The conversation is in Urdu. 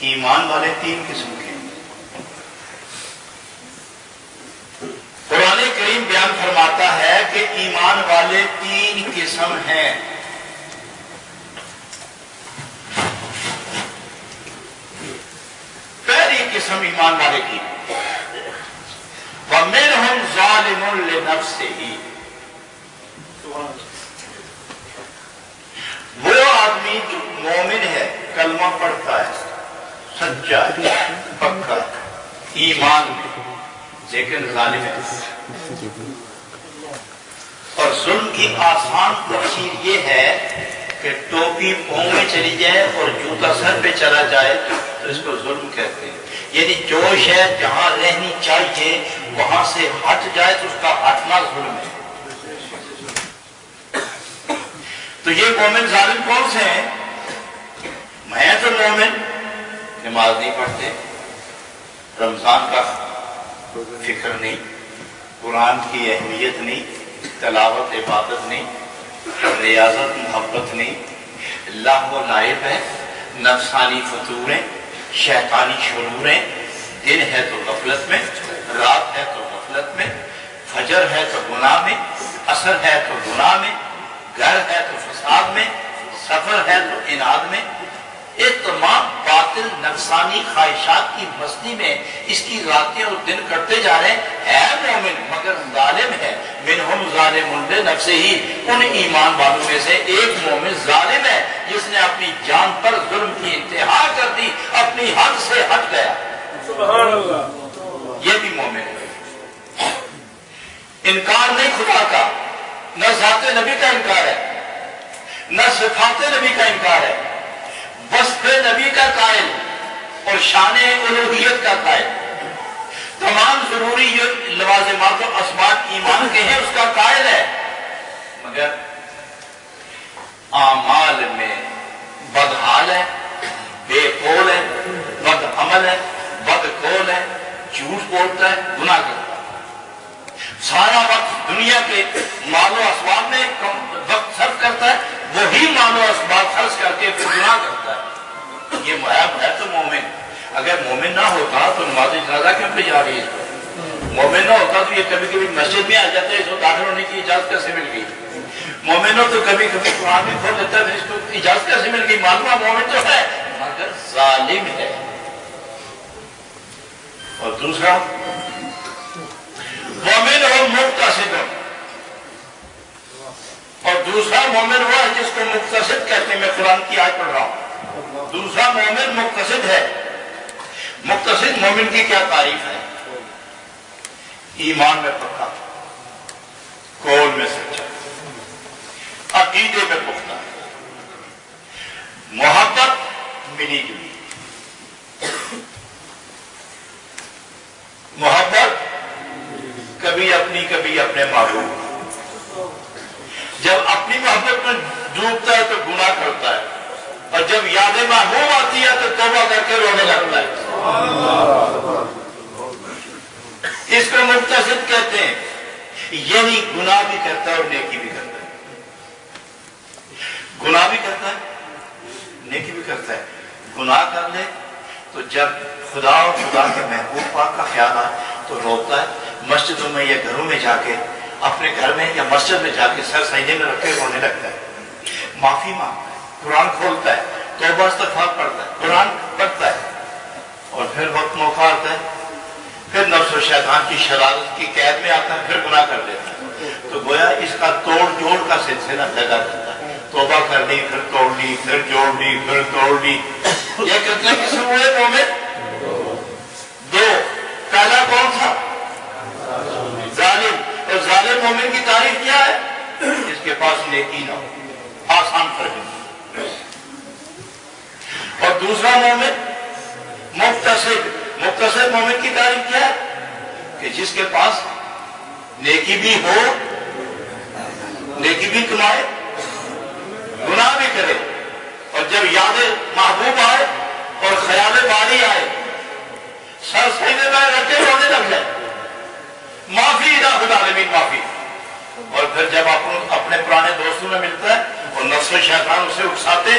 ایمان والے تین قسم کے. قرآن کریم بیان فرماتا ہے کہ ایمان والے تین قسم ہیں. پہلی قسم ایمان والے کی وَمِنْهُمْ ظَالِمٌ لِنَفْسِهِ، وہ آدمی جو مومن ہے، کلمہ پڑھتا ہے، سچا ہے، پکا ایمان میں، لیکن ظالم ہے. اور ظلم کی آسان تفسیر یہ ہے کہ ٹوپی پاؤں میں چلی جائے اور جوتا سر پہ چلا جائے تو اس کو ظلم کہتے ہیں. یعنی جو شے جہاں رہنی چاہیے وہاں سے ہٹ جائے تو اس کا ہٹنا ظلم ہے. تو یہ مومن ظالم کون سے ہیں؟ میں تو مومن، نماز نہیں پڑھتے، رمضان کا فکر نہیں، قرآن کی اہمیت نہیں، تلاوت عبادت نہیں، ریاضت محبت نہیں، لہو و لعب ہے، نفسانی فتوریں، شیطانی شروریں، دن ہے تو غفلت میں، رات ہے تو غفلت میں، فجر ہے تو گناہ میں، عصر ہے تو گناہ میں، گھر ہے تو فساد میں، سفر ہے تو اناد میں. ایک تمام باطل نفسانی خواہشات کی مستی میں اس کی راتیں اور دن کٹتے جا رہے ہیں. ہے مومن مگر ظالم ہے. منہم ظالم لنفسہ، ان ایمان والوں میں سے ایک مومن ظالم ہے جس نے اپنی جان پر ظلم کی انتہا کر دی، اپنی حد سے ہٹ گیا. سبحان اللہ. یہ بھی مومن ہے. انکار نہیں خدا کا، نہ ذات نبی کا انکار ہے، نہ صفات نبی کا انکار ہے، وصف نبی کا قائل اور شان الوہیت کا قائل، تمام ضروری لوازمات و اسباب ایمان کے ہیں اس کا قائل ہے، مگر اعمال میں بدحال ہے، بے قول ہے، بد عمل ہے، بد قول ہے، جھوٹ بولتا ہے، گناہ کرتا ہے. سارا وقت دنیا کے مال و اسباب میں وقت صرف کرتا ہے، وہی مال و اسباب خرچ کر کے پھر گناہ کرتا ہے. یہ معیب ہے تو مومن. اگر مومن نہ ہوتا تو نماز جنازہ کیوں پہ جا رہی ہے؟ مومن نہ ہوتا تو یہ کبھی کبھی مسجد میں آ جاتا ہے، اس کو داخل ہونے کی اجازت کیسے مل گئی؟ مومن ہو تو کبھی کبھی قرآن میں کھول دیتا ہے، اس کو اجازت کیسے مل گئی؟ معلوم ہے مومن تو ہے مگر ظالم ہے. اور دوسرا مومن اور مقتصد، اور دوسرا مومن وہ ہے جس کو مقتصد کہتے ہیں. میں قرآن کی آیت پڑھ رہا ہوں. دوسرا مومن مقتصد ہے. مقتصد مومن کی کیا تعریف ہے؟ ایمان میں پکا، قول میں سچا، عقیدے میں پختہ، محبت ملی جلی. محبت کبھی اپنی کبھی اپنے محبوب. جب اپنی محبت میں ڈوبتا ہے تو گناہ کرتا ہے، اور جب یاد محبوب آتی ہے تو توبہ کر کے رونے لگتا ہے. اس کو مقتصد کہتے ہیں. یعنی گناہ بھی کرتا ہے اور نیکی بھی کرتا ہے. گناہ بھی کرتا ہے، نیکی بھی کرتا ہے. گناہ کر لے تو جب خدا اور خدا کے محبوب پاک کا خیال آئے تو روتا ہے. مسجدوں میں یا گھروں میں جا کے، اپنے گھر میں یا مسجد میں جا کے سر سجدے میں رکھ کے رونے لگتا ہے. معافی مانگتا ہے، قرآن کھولتا ہے، توبہ استغفار پڑھتا ہے، قرآن پڑھتا ہے. اور پھر وقت موقع آتا ہے، پھر نفس و شیطان کی شرارت کی قید میں آتا ہے، پھر گناہ کر لیتا ہے. تو گویا اس کا توڑ جوڑ کا سلسلہ لگا رہتا ہے. توبہ کر لی، پھر توڑ لی، پھر جوڑ لی، پھر توڑ لی. یہ کتنے قسم ہوئے مومن؟ دو. پہلا کون تھا؟ ظالم. اور ظالم مومن کی تعریف کیا ہے؟ جس کے پاس نیکی نہ ہو، آسان فرق. اور دوسرا مومن مقتصد. مقتصد مومن کی تعریف کیا ہے؟ کہ جس کے پاس نیکی بھی ہو، نیکی بھی کمائے، گناہ بھی کرے، اور جب یاد محبوب آئے اور خیال باری آئے سر سجدے میں رکھ کے رونے لگ جائے. معافی رب العالمین معافی. اور پھر جب اپنے پرانے دوستوں میں ملتا ہے اور نفس و شیطان اسے اکساتے